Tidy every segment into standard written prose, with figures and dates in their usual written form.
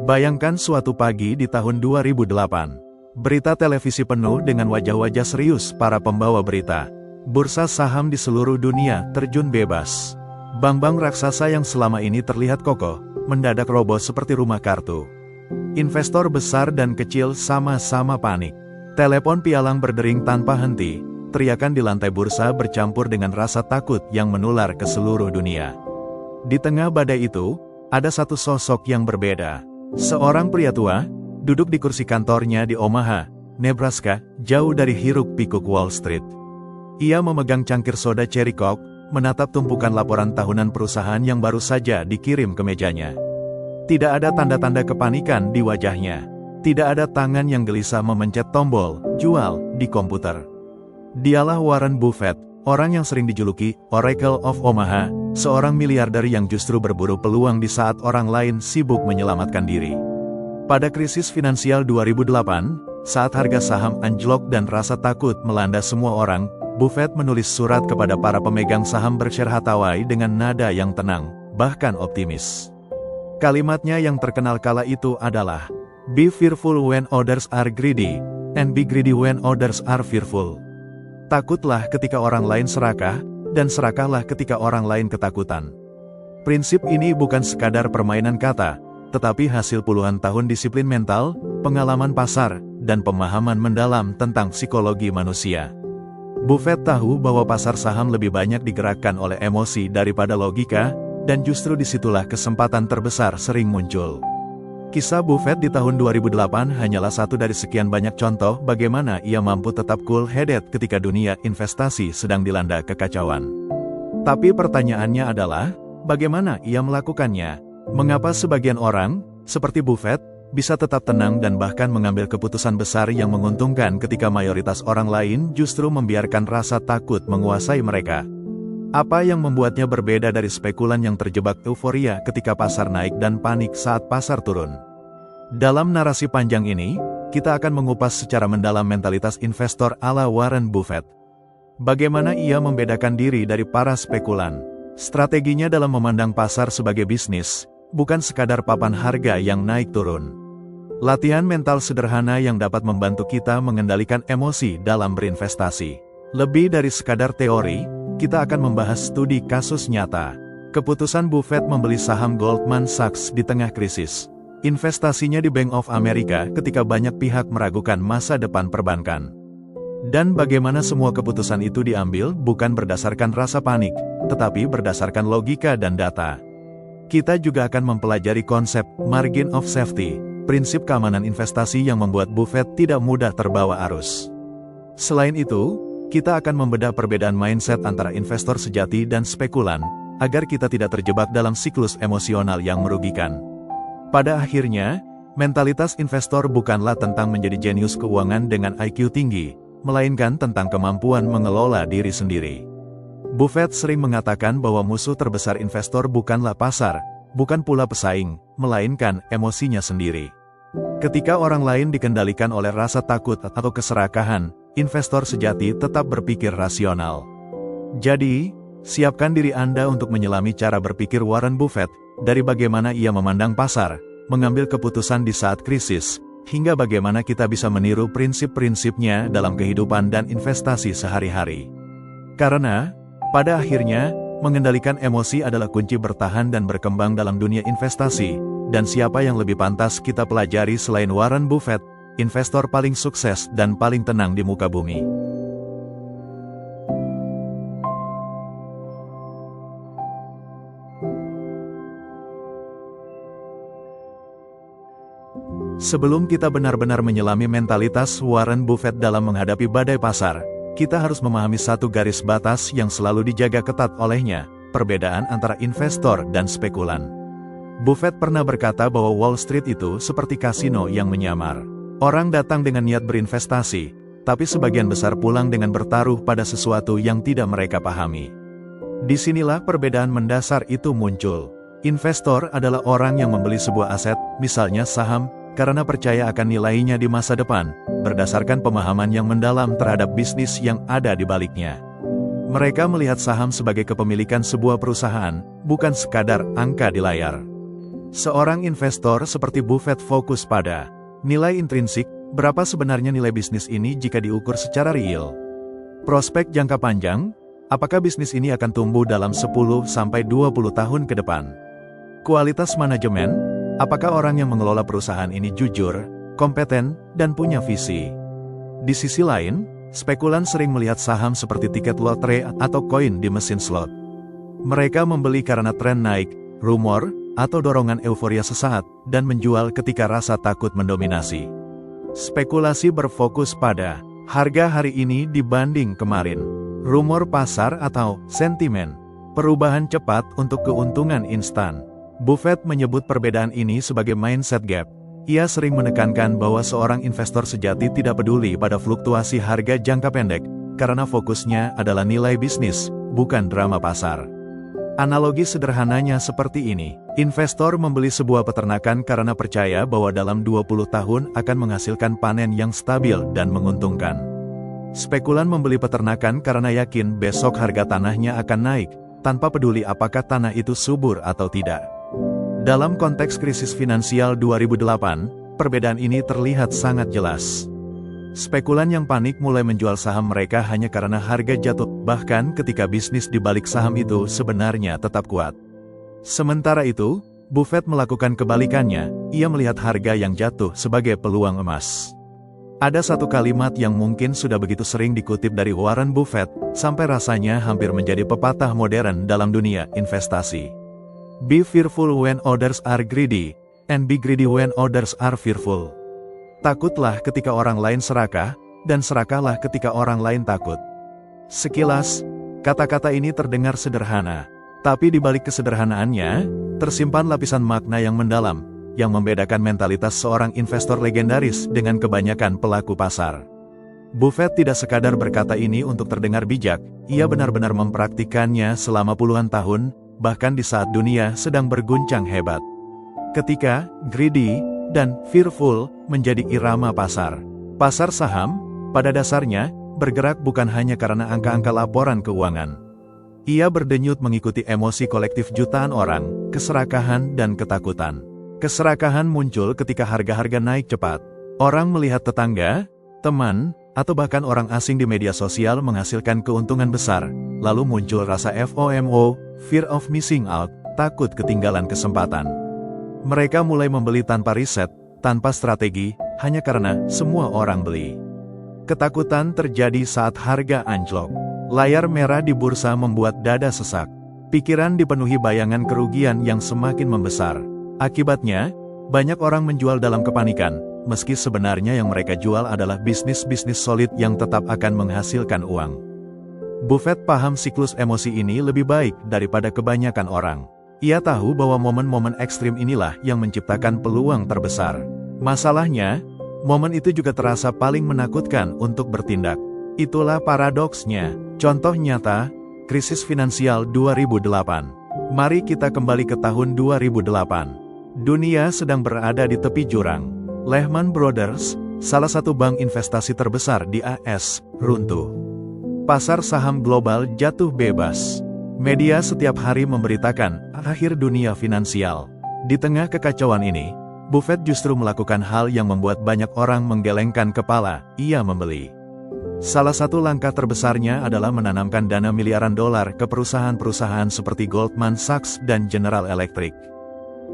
Bayangkan suatu pagi di tahun 2008. Berita televisi penuh dengan wajah-wajah serius para pembawa berita. Bursa saham di seluruh dunia terjun bebas. Bank-bank raksasa yang selama ini terlihat kokoh, mendadak roboh seperti rumah kartu. Investor besar dan kecil sama-sama panik. Telepon pialang berdering tanpa henti, teriakan di lantai bursa bercampur dengan rasa takut yang menular ke seluruh dunia. Di tengah badai itu, ada satu sosok yang berbeda. Seorang pria tua, duduk di kursi kantornya di Omaha, Nebraska, jauh dari hiruk-pikuk Wall Street. Ia memegang cangkir soda Cherry Coke, menatap tumpukan laporan tahunan perusahaan yang baru saja dikirim ke mejanya. Tidak ada tanda-tanda kepanikan di wajahnya. Tidak ada tangan yang gelisah memencet tombol jual di komputer. Dialah Warren Buffett, orang yang sering dijuluki Oracle of Omaha, seorang miliarder yang justru berburu peluang di saat orang lain sibuk menyelamatkan diri. Pada krisis finansial 2008, saat harga saham anjlok dan rasa takut melanda semua orang, Buffett menulis surat kepada para pemegang saham Berkshire Hathaway dengan nada yang tenang, bahkan optimis. Kalimatnya yang terkenal kala itu adalah, "Be fearful when others are greedy, and be greedy when others are fearful." Takutlah ketika orang lain serakah, dan serakahlah ketika orang lain ketakutan. Prinsip ini bukan sekadar permainan kata, tetapi hasil puluhan tahun disiplin mental, pengalaman pasar, dan pemahaman mendalam tentang psikologi manusia. Buffett tahu bahwa pasar saham lebih banyak digerakkan oleh emosi daripada logika, dan justru disitulah kesempatan terbesar sering muncul. Kisah Buffett di tahun 2008 hanyalah satu dari sekian banyak contoh bagaimana ia mampu tetap cool-headed ketika dunia investasi sedang dilanda kekacauan. Tapi pertanyaannya adalah, bagaimana ia melakukannya? Mengapa sebagian orang, seperti Buffett, bisa tetap tenang dan bahkan mengambil keputusan besar yang menguntungkan ketika mayoritas orang lain justru membiarkan rasa takut menguasai mereka? Apa yang membuatnya berbeda dari spekulan yang terjebak euforia ketika pasar naik dan panik saat pasar turun? Dalam narasi panjang ini, kita akan mengupas secara mendalam mentalitas investor ala Warren Buffett. Bagaimana ia membedakan diri dari para spekulan? Strateginya dalam memandang pasar sebagai bisnis, bukan sekadar papan harga yang naik turun. Latihan mental sederhana yang dapat membantu kita mengendalikan emosi dalam berinvestasi. Lebih dari sekadar teori, kita akan membahas studi kasus nyata. Keputusan Buffett membeli saham Goldman Sachs di tengah krisis. Investasinya di Bank of America ketika banyak pihak meragukan masa depan perbankan. Dan bagaimana semua keputusan itu diambil bukan berdasarkan rasa panik, tetapi berdasarkan logika dan data. Kita juga akan mempelajari konsep margin of safety, prinsip keamanan investasi yang membuat Buffett tidak mudah terbawa arus. Selain itu, kita akan membedah perbedaan mindset antara investor sejati dan spekulan, agar kita tidak terjebak dalam siklus emosional yang merugikan. Pada akhirnya, mentalitas investor bukanlah tentang menjadi jenius keuangan dengan IQ tinggi, melainkan tentang kemampuan mengelola diri sendiri. Buffett sering mengatakan bahwa musuh terbesar investor bukanlah pasar, bukan pula pesaing, melainkan emosinya sendiri. Ketika orang lain dikendalikan oleh rasa takut atau keserakahan, investor sejati tetap berpikir rasional. Jadi, siapkan diri Anda untuk menyelami cara berpikir Warren Buffett, dari bagaimana ia memandang pasar, mengambil keputusan di saat krisis, hingga bagaimana kita bisa meniru prinsip-prinsipnya dalam kehidupan dan investasi sehari-hari. Karena, pada akhirnya, mengendalikan emosi adalah kunci bertahan dan berkembang dalam dunia investasi, dan siapa yang lebih pantas kita pelajari selain Warren Buffett, investor paling sukses dan paling tenang di muka bumi. Sebelum kita benar-benar menyelami mentalitas Warren Buffett dalam menghadapi badai pasar, kita harus memahami satu garis batas yang selalu dijaga ketat olehnya, perbedaan antara investor dan spekulan. Buffett pernah berkata bahwa Wall Street itu seperti kasino yang menyamar. Orang datang dengan niat berinvestasi, tapi sebagian besar pulang dengan bertaruh pada sesuatu yang tidak mereka pahami. Disinilah perbedaan mendasar itu muncul. Investor adalah orang yang membeli sebuah aset, misalnya saham, karena percaya akan nilainya di masa depan, berdasarkan pemahaman yang mendalam terhadap bisnis yang ada di baliknya. Mereka melihat saham sebagai kepemilikan sebuah perusahaan, bukan sekadar angka di layar. Seorang investor seperti Buffett fokus pada nilai intrinsik, berapa sebenarnya nilai bisnis ini jika diukur secara real. Prospek jangka panjang, apakah bisnis ini akan tumbuh dalam 10-20 tahun ke depan? Kualitas manajemen, apakah orang yang mengelola perusahaan ini jujur, kompeten, dan punya visi? Di sisi lain, spekulan sering melihat saham seperti tiket lotre atau koin di mesin slot. Mereka membeli karena tren naik, rumor, atau dorongan euforia sesaat, dan menjual ketika rasa takut mendominasi. Spekulasi berfokus pada harga hari ini dibanding kemarin, rumor pasar atau sentimen, perubahan cepat untuk keuntungan instan. Buffett menyebut perbedaan ini sebagai mindset gap. Ia sering menekankan bahwa seorang investor sejati tidak peduli pada fluktuasi harga jangka pendek, karena fokusnya adalah nilai bisnis, bukan drama pasar. Analogi sederhananya seperti ini, investor membeli sebuah peternakan karena percaya bahwa dalam 20 tahun akan menghasilkan panen yang stabil dan menguntungkan. Spekulan membeli peternakan karena yakin besok harga tanahnya akan naik, tanpa peduli apakah tanah itu subur atau tidak. Dalam konteks krisis finansial 2008, perbedaan ini terlihat sangat jelas. Spekulan yang panik mulai menjual saham mereka hanya karena harga jatuh, bahkan ketika bisnis di balik saham itu sebenarnya tetap kuat. Sementara itu, Buffett melakukan kebalikannya, ia melihat harga yang jatuh sebagai peluang emas. Ada satu kalimat yang mungkin sudah begitu sering dikutip dari Warren Buffett, sampai rasanya hampir menjadi pepatah modern dalam dunia investasi. Be fearful when others are greedy, and be greedy when others are fearful. Takutlah ketika orang lain serakah, dan serakahlah ketika orang lain takut. Sekilas, kata-kata ini terdengar sederhana, tapi di balik kesederhanaannya, tersimpan lapisan makna yang mendalam, yang membedakan mentalitas seorang investor legendaris dengan kebanyakan pelaku pasar. Buffett tidak sekadar berkata ini untuk terdengar bijak, ia benar-benar mempraktikannya selama puluhan tahun, bahkan di saat dunia sedang berguncang hebat. Ketika greedy dan fearful menjadi irama pasar. Pasar saham, pada dasarnya, bergerak bukan hanya karena angka-angka laporan keuangan. Ia berdenyut mengikuti emosi kolektif jutaan orang, keserakahan dan ketakutan. Keserakahan muncul ketika harga-harga naik cepat. Orang melihat tetangga, teman, atau bahkan orang asing di media sosial menghasilkan keuntungan besar, lalu muncul rasa FOMO, fear of missing out, takut ketinggalan kesempatan. Mereka mulai membeli tanpa riset, tanpa strategi, hanya karena semua orang beli. Ketakutan terjadi saat harga anjlok. Layar merah di bursa membuat dada sesak. Pikiran dipenuhi bayangan kerugian yang semakin membesar. Akibatnya, banyak orang menjual dalam kepanikan, meski sebenarnya yang mereka jual adalah bisnis-bisnis solid yang tetap akan menghasilkan uang. Buffett paham siklus emosi ini lebih baik daripada kebanyakan orang. Ia tahu bahwa momen-momen ekstrim inilah yang menciptakan peluang terbesar. Masalahnya, momen itu juga terasa paling menakutkan untuk bertindak. Itulah paradoksnya. Contoh nyata, krisis finansial 2008. Mari kita kembali ke tahun 2008. Dunia sedang berada di tepi jurang. Lehman Brothers, salah satu bank investasi terbesar di AS, runtuh. Pasar saham global jatuh bebas. Media setiap hari memberitakan akhir dunia finansial. Di tengah kekacauan ini, Buffett justru melakukan hal yang membuat banyak orang menggelengkan kepala, ia membeli. Salah satu langkah terbesarnya adalah menanamkan dana miliaran dolar ke perusahaan-perusahaan seperti Goldman Sachs dan General Electric.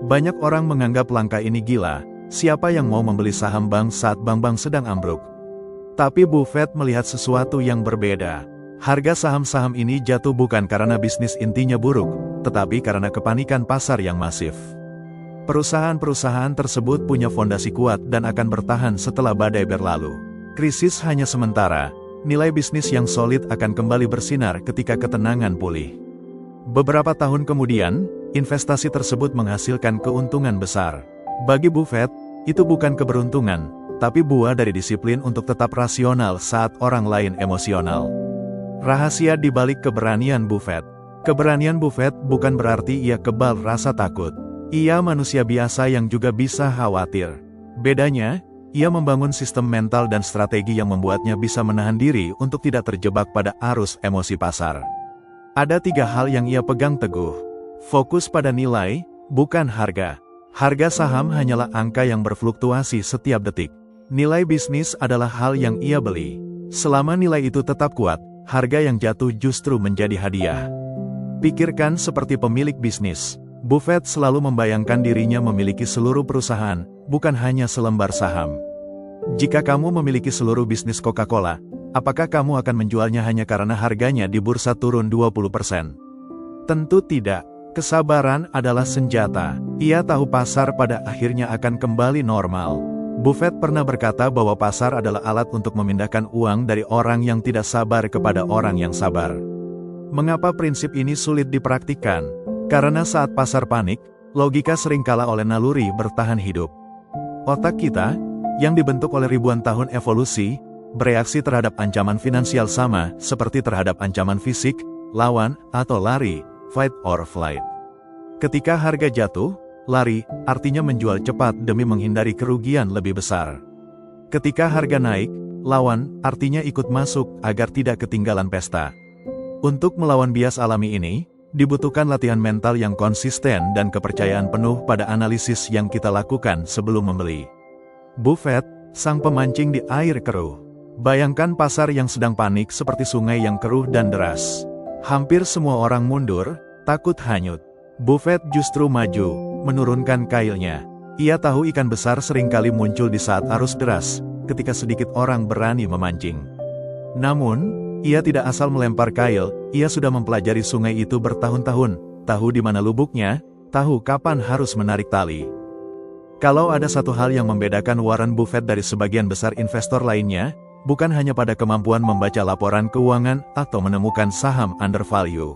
Banyak orang menganggap langkah ini gila, siapa yang mau membeli saham bank saat bank-bank sedang ambruk? Tapi Buffett melihat sesuatu yang berbeda. Harga saham-saham ini jatuh bukan karena bisnis intinya buruk, tetapi karena kepanikan pasar yang masif. Perusahaan-perusahaan tersebut punya fondasi kuat dan akan bertahan setelah badai berlalu. Krisis hanya sementara, nilai bisnis yang solid akan kembali bersinar ketika ketenangan pulih. Beberapa tahun kemudian, investasi tersebut menghasilkan keuntungan besar. Bagi Buffett, itu bukan keberuntungan, tapi buah dari disiplin untuk tetap rasional saat orang lain emosional. Rahasia di balik keberanian Buffett. Keberanian Buffett bukan berarti ia kebal rasa takut. Ia manusia biasa yang juga bisa khawatir. Bedanya, ia membangun sistem mental dan strategi yang membuatnya bisa menahan diri untuk tidak terjebak pada arus emosi pasar. Ada 3 hal yang ia pegang teguh. Fokus pada nilai, bukan harga. Harga saham hanyalah angka yang berfluktuasi setiap detik. Nilai bisnis adalah hal yang ia beli. Selama nilai itu tetap kuat, harga yang jatuh justru menjadi hadiah. Pikirkan seperti pemilik bisnis. Buffett selalu membayangkan dirinya memiliki seluruh perusahaan, bukan hanya selembar saham. Jika kamu memiliki seluruh bisnis Coca-Cola, apakah kamu akan menjualnya hanya karena harganya di bursa turun 20%? Tentu tidak. Kesabaran adalah senjata. Ia tahu pasar pada akhirnya akan kembali normal. Buffett pernah berkata bahwa pasar adalah alat untuk memindahkan uang dari orang yang tidak sabar kepada orang yang sabar. Mengapa prinsip ini sulit dipraktikkan? Karena saat pasar panik, logika sering kalah oleh naluri bertahan hidup. Otak kita, yang dibentuk oleh ribuan tahun evolusi, bereaksi terhadap ancaman finansial sama seperti terhadap ancaman fisik, lawan, atau lari, fight or flight. Ketika harga jatuh, lari, artinya menjual cepat demi menghindari kerugian lebih besar. Ketika harga naik, lawan, artinya ikut masuk agar tidak ketinggalan pesta. Untuk melawan bias alami ini, dibutuhkan latihan mental yang konsisten dan kepercayaan penuh pada analisis yang kita lakukan sebelum membeli. Buffett, sang pemancing di air keruh. Bayangkan pasar yang sedang panik seperti sungai yang keruh dan deras. Hampir semua orang mundur, takut hanyut. Buffett justru maju, menurunkan kailnya. Ia tahu ikan besar seringkali muncul di saat arus deras, ketika sedikit orang berani memancing. Namun, ia tidak asal melempar kail, ia sudah mempelajari sungai itu bertahun-tahun, tahu di mana lubuknya, tahu kapan harus menarik tali. Kalau ada satu hal yang membedakan Warren Buffett dari sebagian besar investor lainnya, bukan hanya pada kemampuan membaca laporan keuangan atau menemukan saham undervalue.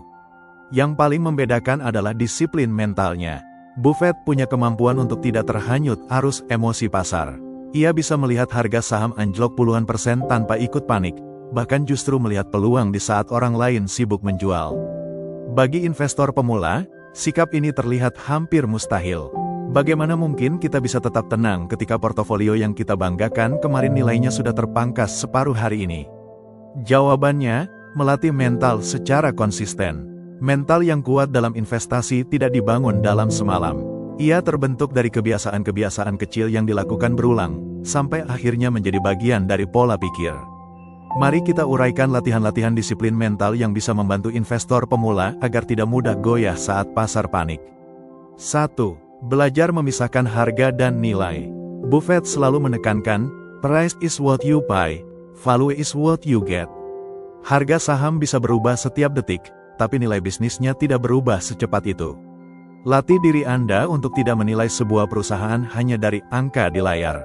Yang paling membedakan adalah disiplin mentalnya. Buffett punya kemampuan untuk tidak terhanyut arus emosi pasar. Ia bisa melihat harga saham anjlok puluhan persen tanpa ikut panik, bahkan justru melihat peluang di saat orang lain sibuk menjual. Bagi investor pemula, sikap ini terlihat hampir mustahil. Bagaimana mungkin kita bisa tetap tenang ketika portofolio yang kita banggakan kemarin nilainya sudah terpangkas separuh hari ini? Jawabannya, melatih mental secara konsisten. Mental yang kuat dalam investasi tidak dibangun dalam semalam. Ia terbentuk dari kebiasaan-kebiasaan kecil yang dilakukan berulang, sampai akhirnya menjadi bagian dari pola pikir. Mari kita uraikan latihan-latihan disiplin mental yang bisa membantu investor pemula agar tidak mudah goyah saat pasar panik. 1. Belajar memisahkan harga dan nilai. Buffett selalu menekankan, price is what you pay, value is what you get. Harga saham bisa berubah setiap detik, tapi nilai bisnisnya tidak berubah secepat itu. Latih diri Anda untuk tidak menilai sebuah perusahaan hanya dari angka di layar.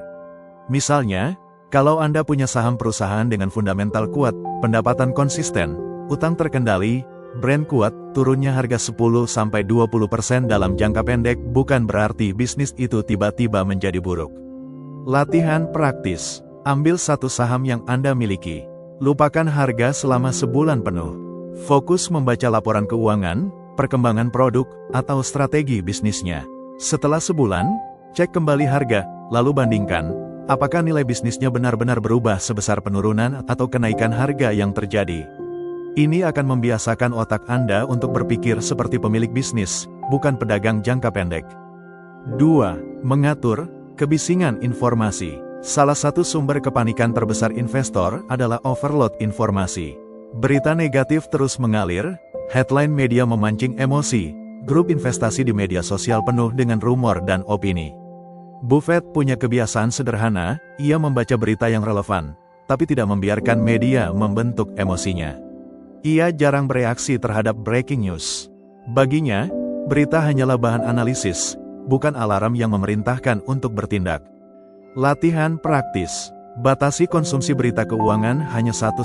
Misalnya, kalau Anda punya saham perusahaan dengan fundamental kuat, pendapatan konsisten, utang terkendali, brand kuat, turunnya harga 10-20% dalam jangka pendek bukan berarti bisnis itu tiba-tiba menjadi buruk. Latihan praktis. Ambil satu saham yang Anda miliki. Lupakan harga selama sebulan penuh. Fokus membaca laporan keuangan, perkembangan produk, atau strategi bisnisnya. Setelah sebulan, cek kembali harga, lalu bandingkan, apakah nilai bisnisnya benar-benar berubah sebesar penurunan atau kenaikan harga yang terjadi. Ini akan membiasakan otak Anda untuk berpikir seperti pemilik bisnis, bukan pedagang jangka pendek. 2. Mengatur kebisingan informasi. Salah satu sumber kepanikan terbesar investor adalah overload informasi. Berita negatif terus mengalir, headline media memancing emosi, grup investasi di media sosial penuh dengan rumor dan opini. Buffett punya kebiasaan sederhana, ia membaca berita yang relevan, tapi tidak membiarkan media membentuk emosinya. Ia jarang bereaksi terhadap breaking news. Baginya, berita hanyalah bahan analisis, bukan alarm yang memerintahkan untuk bertindak. Latihan praktis. Batasi konsumsi berita keuangan hanya 1-2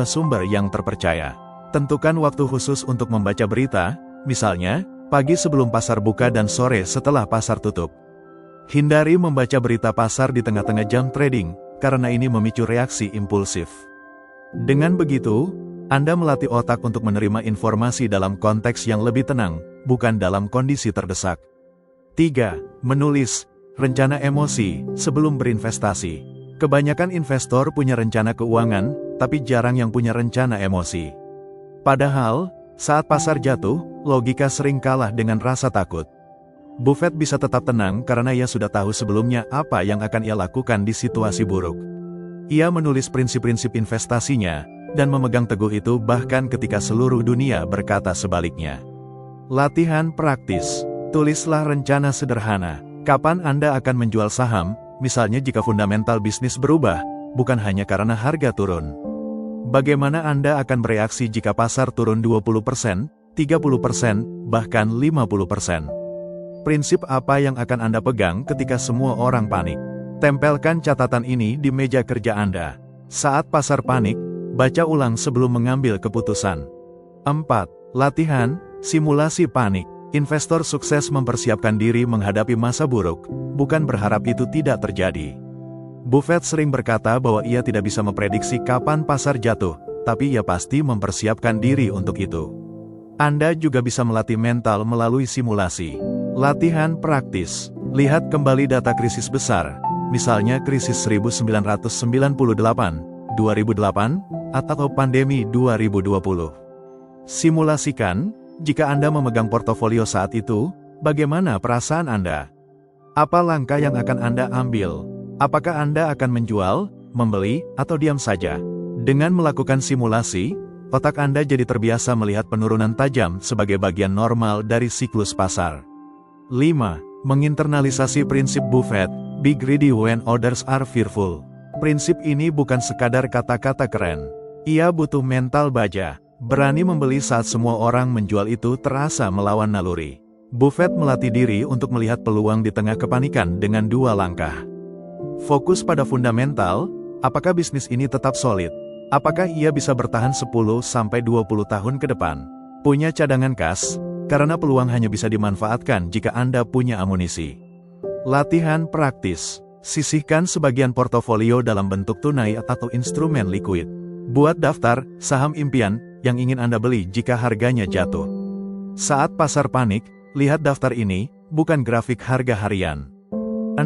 sumber yang terpercaya. Tentukan waktu khusus untuk membaca berita, misalnya, pagi sebelum pasar buka dan sore setelah pasar tutup. Hindari membaca berita pasar di tengah-tengah jam trading, karena ini memicu reaksi impulsif. Dengan begitu, Anda melatih otak untuk menerima informasi dalam konteks yang lebih tenang, bukan dalam kondisi terdesak. 3. Menulis rencana emosi sebelum berinvestasi. Kebanyakan investor punya rencana keuangan, tapi jarang yang punya rencana emosi. Padahal, saat pasar jatuh, logika sering kalah dengan rasa takut. Buffett bisa tetap tenang karena ia sudah tahu sebelumnya apa yang akan ia lakukan di situasi buruk. Ia menulis prinsip-prinsip investasinya, dan memegang teguh itu bahkan ketika seluruh dunia berkata sebaliknya. Latihan praktis. Tulislah rencana sederhana. Kapan Anda akan menjual saham, misalnya jika fundamental bisnis berubah, bukan hanya karena harga turun. Bagaimana Anda akan bereaksi jika pasar turun 20%, 30%, bahkan 50%? Prinsip apa yang akan Anda pegang ketika semua orang panik? Tempelkan catatan ini di meja kerja Anda. Saat pasar panik, baca ulang sebelum mengambil keputusan. 4. Latihan, simulasi panik. Investor sukses mempersiapkan diri menghadapi masa buruk, bukan berharap itu tidak terjadi. Buffett sering berkata bahwa ia tidak bisa memprediksi kapan pasar jatuh, tapi ia pasti mempersiapkan diri untuk itu. Anda juga bisa melatih mental melalui simulasi. Latihan praktis. Lihat kembali data krisis besar, misalnya krisis 1998, 2008, atau pandemi 2020. Simulasikan, jika Anda memegang portofolio saat itu, bagaimana perasaan Anda? Apa langkah yang akan Anda ambil? Apakah Anda akan menjual, membeli, atau diam saja? Dengan melakukan simulasi, otak Anda jadi terbiasa melihat penurunan tajam sebagai bagian normal dari siklus pasar. 5. Menginternalisasi prinsip Buffett, be greedy when others are fearful. Prinsip ini bukan sekadar kata-kata keren. Ia butuh mental baja. Berani membeli saat semua orang menjual itu terasa melawan naluri. Buffett melatih diri untuk melihat peluang di tengah kepanikan dengan 2 langkah. Fokus pada fundamental, apakah bisnis ini tetap solid? Apakah ia bisa bertahan 10-20 tahun ke depan? Punya cadangan kas, karena peluang hanya bisa dimanfaatkan jika Anda punya amunisi. Latihan praktis. Sisihkan sebagian portofolio dalam bentuk tunai atau instrumen likuid. Buat daftar saham impian yang ingin Anda beli jika harganya jatuh. Saat pasar panik, lihat daftar ini, bukan grafik harga harian. 6.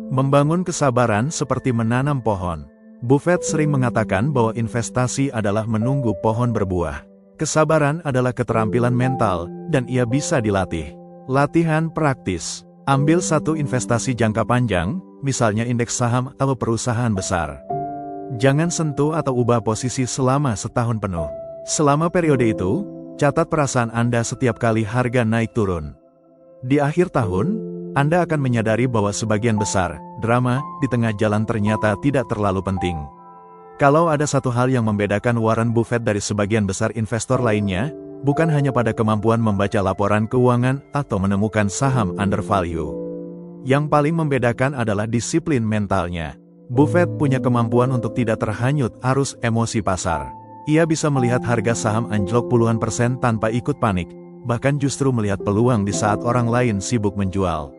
Membangun kesabaran seperti menanam pohon. Buffett sering mengatakan bahwa investasi adalah menunggu pohon berbuah. Kesabaran adalah keterampilan mental, dan ia bisa dilatih. Latihan praktis. Ambil satu investasi jangka panjang, misalnya indeks saham atau perusahaan besar. Jangan sentuh atau ubah posisi selama setahun penuh. Selama periode itu, catat perasaan Anda setiap kali harga naik turun. Di akhir tahun, Anda akan menyadari bahwa sebagian besar drama di tengah jalan ternyata tidak terlalu penting. Kalau ada satu hal yang membedakan Warren Buffett dari sebagian besar investor lainnya, bukan hanya pada kemampuan membaca laporan keuangan atau menemukan saham undervalue. Yang paling membedakan adalah disiplin mentalnya. Buffett punya kemampuan untuk tidak terhanyut arus emosi pasar. Ia bisa melihat harga saham anjlok puluhan persen tanpa ikut panik, bahkan justru melihat peluang di saat orang lain sibuk menjual.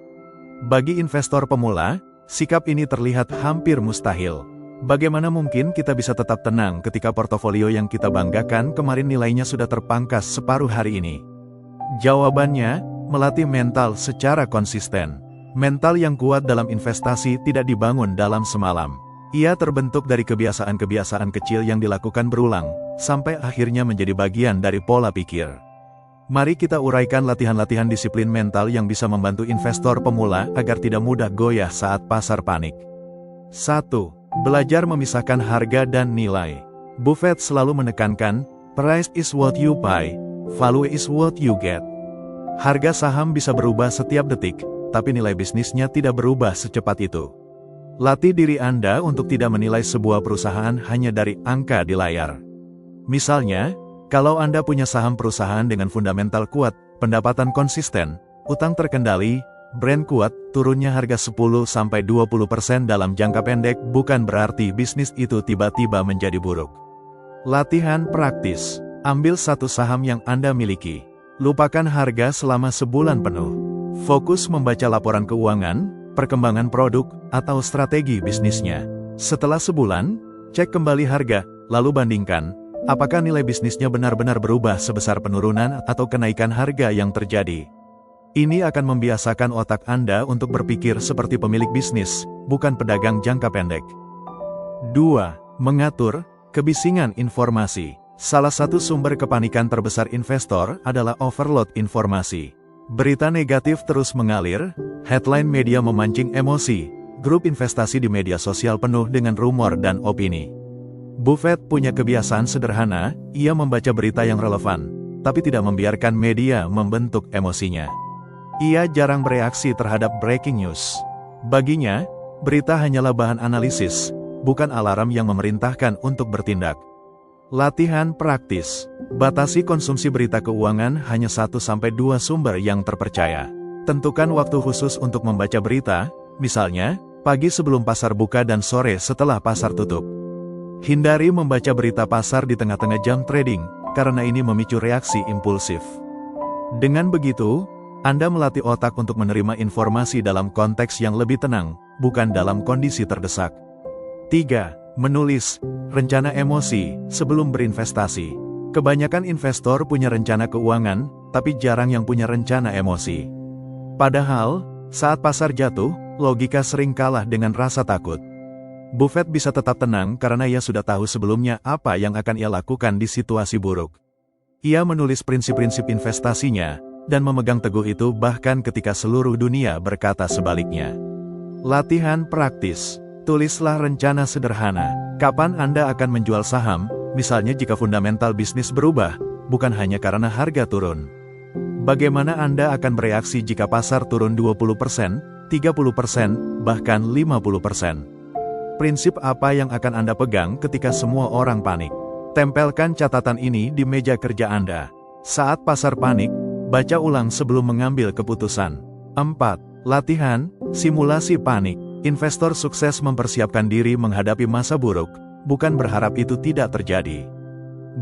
Bagi investor pemula, sikap ini terlihat hampir mustahil. Bagaimana mungkin kita bisa tetap tenang ketika portofolio yang kita banggakan kemarin nilainya sudah terpangkas separuh hari ini? Jawabannya, melatih mental secara konsisten. Mental yang kuat dalam investasi tidak dibangun dalam semalam. Ia terbentuk dari kebiasaan-kebiasaan kecil yang dilakukan berulang, sampai akhirnya menjadi bagian dari pola pikir. Mari kita uraikan latihan-latihan disiplin mental yang bisa membantu investor pemula agar tidak mudah goyah saat pasar panik. 1. Belajar memisahkan harga dan nilai. Buffett selalu menekankan, price is what you buy, value is what you get. Harga saham bisa berubah setiap detik, tapi nilai bisnisnya tidak berubah secepat itu. Latih diri Anda untuk tidak menilai sebuah perusahaan hanya dari angka di layar. Misalnya, kalau Anda punya saham perusahaan dengan fundamental kuat, pendapatan konsisten, utang terkendali, brand kuat, turunnya harga 10-20% dalam jangka pendek bukan berarti bisnis itu tiba-tiba menjadi buruk. Latihan praktis. Ambil satu saham yang Anda miliki. Lupakan harga selama sebulan penuh. Fokus membaca laporan keuangan, perkembangan produk, atau strategi bisnisnya. Setelah sebulan, cek kembali harga, lalu bandingkan, apakah nilai bisnisnya benar-benar berubah sebesar penurunan atau kenaikan harga yang terjadi. Ini akan membiasakan otak Anda untuk berpikir seperti pemilik bisnis, bukan pedagang jangka pendek. 2. Mengatur kebisingan informasi. Salah satu sumber kepanikan terbesar investor adalah overload informasi. Berita negatif terus mengalir, headline media memancing emosi, grup investasi di media sosial penuh dengan rumor dan opini. Buffett punya kebiasaan sederhana, ia membaca berita yang relevan, tapi tidak membiarkan media membentuk emosinya. Ia jarang bereaksi terhadap breaking news. Baginya, berita hanyalah bahan analisis, bukan alarm yang memerintahkan untuk bertindak. Latihan praktis. Batasi konsumsi berita keuangan hanya 1-2 sumber yang terpercaya. Tentukan waktu khusus untuk membaca berita, misalnya, pagi sebelum pasar buka dan sore setelah pasar tutup. Hindari membaca berita pasar di tengah-tengah jam trading, karena ini memicu reaksi impulsif. Dengan begitu, Anda melatih otak untuk menerima informasi dalam konteks yang lebih tenang, bukan dalam kondisi terdesak. 3. Menulis rencana emosi sebelum berinvestasi. Kebanyakan investor punya rencana keuangan, tapi jarang yang punya rencana emosi. Padahal, saat pasar jatuh, logika sering kalah dengan rasa takut. Buffett bisa tetap tenang karena ia sudah tahu sebelumnya apa yang akan ia lakukan di situasi buruk. Ia menulis prinsip-prinsip investasinya, dan memegang teguh itu bahkan ketika seluruh dunia berkata sebaliknya. Latihan praktis. Tulislah rencana sederhana. Kapan Anda akan menjual saham, misalnya jika fundamental bisnis berubah, bukan hanya karena harga turun. Bagaimana Anda akan bereaksi jika pasar turun 20%, 30%, bahkan 50%? Prinsip apa yang akan Anda pegang ketika semua orang panik? Tempelkan catatan ini di meja kerja Anda. Saat pasar panik, baca ulang sebelum mengambil keputusan. 4. Latihan, simulasi panik. Investor sukses mempersiapkan diri menghadapi masa buruk, bukan berharap itu tidak terjadi.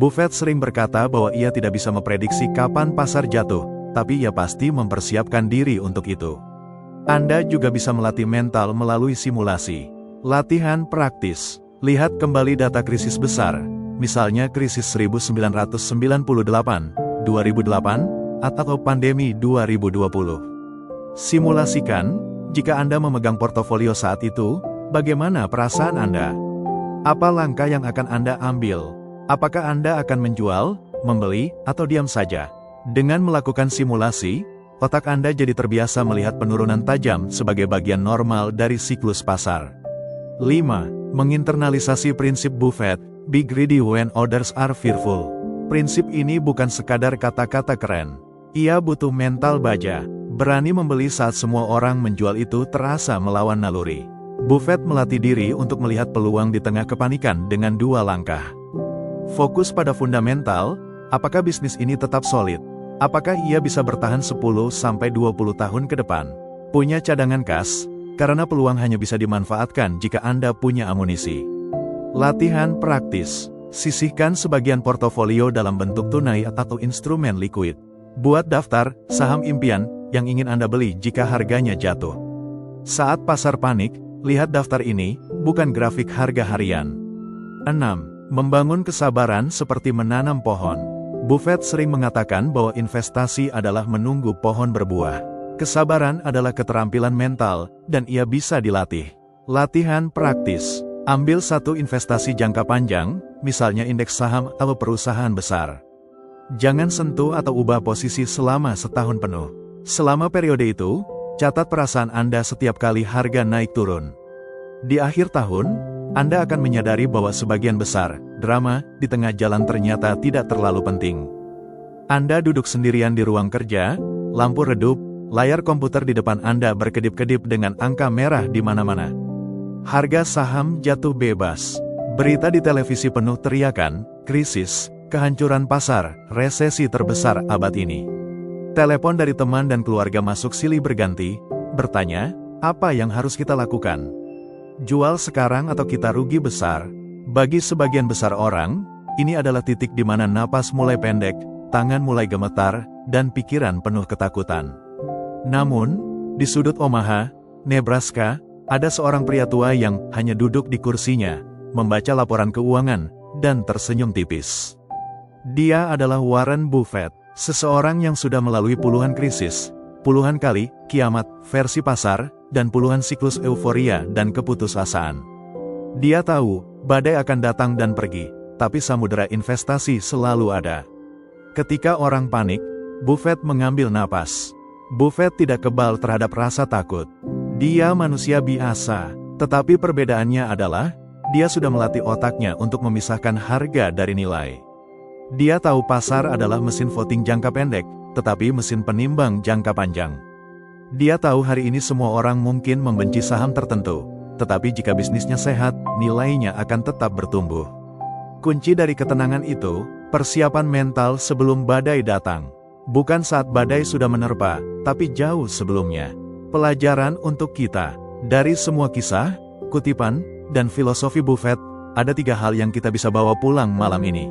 Buffett sering berkata bahwa ia tidak bisa memprediksi kapan pasar jatuh, tapi ia pasti mempersiapkan diri untuk itu. Anda juga bisa melatih mental melalui simulasi. Latihan praktis. Lihat kembali data krisis besar, misalnya krisis 1998, 2008, atau pandemi 2020. Simulasikan, jika Anda memegang portofolio saat itu, bagaimana perasaan Anda? Apa langkah yang akan Anda ambil? Apakah Anda akan menjual, membeli, atau diam saja? Dengan melakukan simulasi, otak Anda jadi terbiasa melihat penurunan tajam sebagai bagian normal dari siklus pasar. 5. Menginternalisasi prinsip Buffett, be greedy when others are fearful. Prinsip ini bukan sekadar kata-kata keren. Ia butuh mental baja. Berani membeli saat semua orang menjual itu terasa melawan naluri. Buffett melatih diri untuk melihat peluang di tengah kepanikan dengan 2 langkah. Fokus pada fundamental, apakah bisnis ini tetap solid? Apakah ia bisa bertahan 10-20 tahun ke depan? Punya cadangan kas, karena peluang hanya bisa dimanfaatkan jika Anda punya amunisi. Latihan praktis. Sisihkan sebagian portofolio dalam bentuk tunai atau instrumen likuid. Buat daftar saham impian yang ingin Anda beli jika harganya jatuh. Saat pasar panik, lihat daftar ini, bukan grafik harga harian. 6. Membangun kesabaran seperti menanam pohon. Buffett sering mengatakan bahwa investasi adalah menunggu pohon berbuah. Kesabaran adalah keterampilan mental, dan ia bisa dilatih. Latihan praktis. Ambil satu investasi jangka panjang, misalnya indeks saham atau perusahaan besar. Jangan sentuh atau ubah posisi selama setahun penuh. Selama periode itu, catat perasaan Anda setiap kali harga naik turun. Di akhir tahun, Anda akan menyadari bahwa sebagian besar drama di tengah jalan ternyata tidak terlalu penting. Anda duduk sendirian di ruang kerja, lampu redup, layar komputer di depan Anda berkedip-kedip dengan angka merah di mana-mana. Harga saham jatuh bebas. Berita di televisi penuh teriakan, krisis, kehancuran pasar, resesi terbesar abad ini. Telepon dari teman dan keluarga masuk silih berganti, bertanya, apa yang harus kita lakukan? Jual sekarang atau kita rugi besar? Bagi sebagian besar orang, ini adalah titik di mana napas mulai pendek, tangan mulai gemetar, dan pikiran penuh ketakutan. Namun, di sudut Omaha, Nebraska, ada seorang pria tua yang hanya duduk di kursinya, membaca laporan keuangan, dan tersenyum tipis. Dia adalah Warren Buffett. Seseorang yang sudah melalui puluhan krisis, puluhan kali kiamat versi pasar, dan puluhan siklus euforia dan keputusasaan. Dia tahu, badai akan datang dan pergi, tapi samudera investasi selalu ada. Ketika orang panik, Buffett mengambil napas. Buffett tidak kebal terhadap rasa takut. Dia manusia biasa, tetapi perbedaannya adalah, dia sudah melatih otaknya untuk memisahkan harga dari nilai. Dia tahu pasar adalah mesin voting jangka pendek, tetapi mesin penimbang jangka panjang. Dia tahu hari ini semua orang mungkin membenci saham tertentu, tetapi jika bisnisnya sehat, nilainya akan tetap bertumbuh. Kunci dari ketenangan itu, persiapan mental sebelum badai datang. Bukan saat badai sudah menerpa, tapi jauh sebelumnya. Pelajaran untuk kita. Dari semua kisah, kutipan, dan filosofi Buffett, ada 3 hal yang kita bisa bawa pulang malam ini.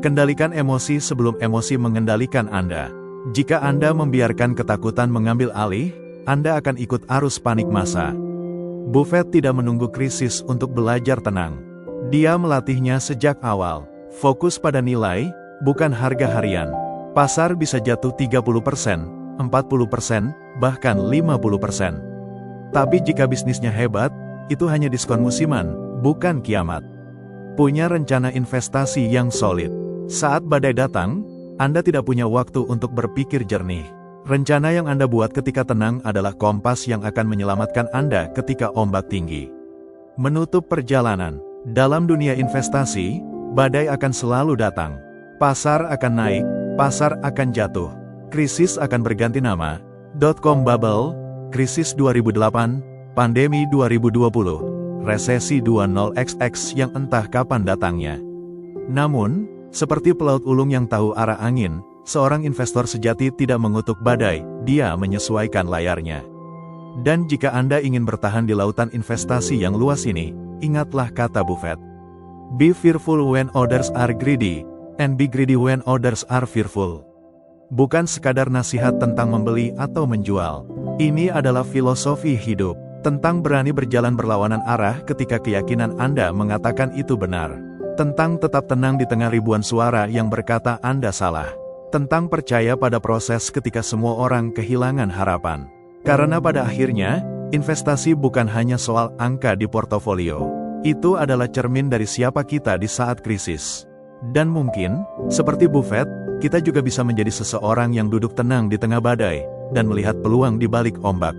Kendalikan emosi sebelum emosi mengendalikan Anda. Jika Anda membiarkan ketakutan mengambil alih, Anda akan ikut arus panik massa. Buffett tidak menunggu krisis untuk belajar tenang. Dia melatihnya sejak awal. Fokus pada nilai, bukan harga harian. Pasar bisa jatuh 30%, 40%, bahkan 50%. Tapi jika bisnisnya hebat, itu hanya diskon musiman, bukan kiamat. Punya rencana investasi yang solid. Saat badai datang, Anda tidak punya waktu untuk berpikir jernih. Rencana yang Anda buat ketika tenang adalah kompas yang akan menyelamatkan Anda ketika ombak tinggi. Menutup perjalanan. Dalam dunia investasi, badai akan selalu datang. Pasar akan naik, pasar akan jatuh. Krisis akan berganti nama. Dot-com bubble, krisis 2008, pandemi 2020, resesi 20XX yang entah kapan datangnya. Namun, seperti pelaut ulung yang tahu arah angin, seorang investor sejati tidak mengutuk badai, dia menyesuaikan layarnya. Dan jika Anda ingin bertahan di lautan investasi yang luas ini, ingatlah kata Buffett. Be fearful when others are greedy, and be greedy when others are fearful. Bukan sekadar nasihat tentang membeli atau menjual. Ini adalah filosofi hidup, tentang berani berjalan berlawanan arah ketika keyakinan Anda mengatakan itu benar. Tentang tetap tenang di tengah ribuan suara yang berkata Anda salah. Tentang percaya pada proses ketika semua orang kehilangan harapan. Karena pada akhirnya, investasi bukan hanya soal angka di portofolio. Itu adalah cermin dari siapa kita di saat krisis. Dan mungkin, seperti Buffett, kita juga bisa menjadi seseorang yang duduk tenang di tengah badai, dan melihat peluang di balik ombak.